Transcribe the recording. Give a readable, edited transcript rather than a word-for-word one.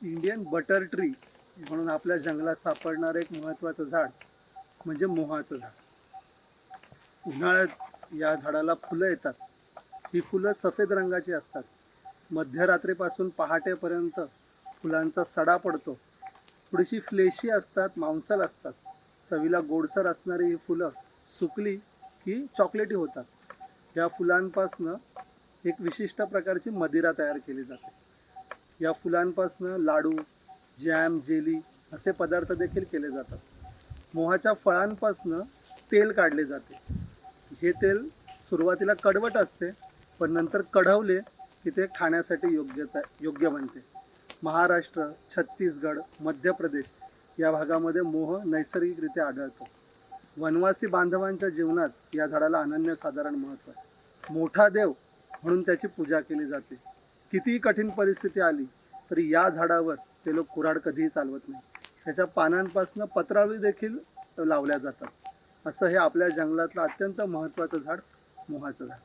Indian butter tree म्हणून आपल्या जंगलात सापडणारं एक महत्त्वाचं झाड म्हणजे मोहाचं झाड. उन्हाळ्यात या झाडाला फुलं येतात. ही फुलं सफेद रंगाची असतात. मध्यरात्रीपासून पहाटेपर्यंत फुलांचा सडा पडतो. थोडीशी फ्लेशी असतात, मांसल असतात. चवीला गोडसर असणारी ही फुलं सुकली की चॉकलेटी होतात. या फुलांपासनं एक विशिष्ट प्रकारची मदिरा तयार केली जाते. या फुलांपासनं लाडू, जॅम, जेली असे पदार्थ देखील केले जातात. मोहाच्या फळांपासनं तेल काढले जाते. हे तेल सुरुवातीला कडवट असते, पण नंतर कढवले की ते खाण्यासाठी योग्य बनते. महाराष्ट्र, छत्तीसगड, मध्य प्रदेश या भागामध्ये मोह नैसर्गिकरित्या आढळतो. वनवासी बांधवांच्या जीवनात या झाडाला अनन्यसाधारण महत्त्व आहे. मोठा देव म्हणून त्याची पूजा केली जाते. कितीही कठीण परिस्थिती आली तरी या झाडावर ते लोक कुऱ्हाड कधीही चालवत नाही. त्याच्या पानांपासून पत्रावळी देखील लावल्या जातात. असं हे आपल्या जंगलातलं अत्यंत महत्त्वाचं झाड मोहाचं झाड.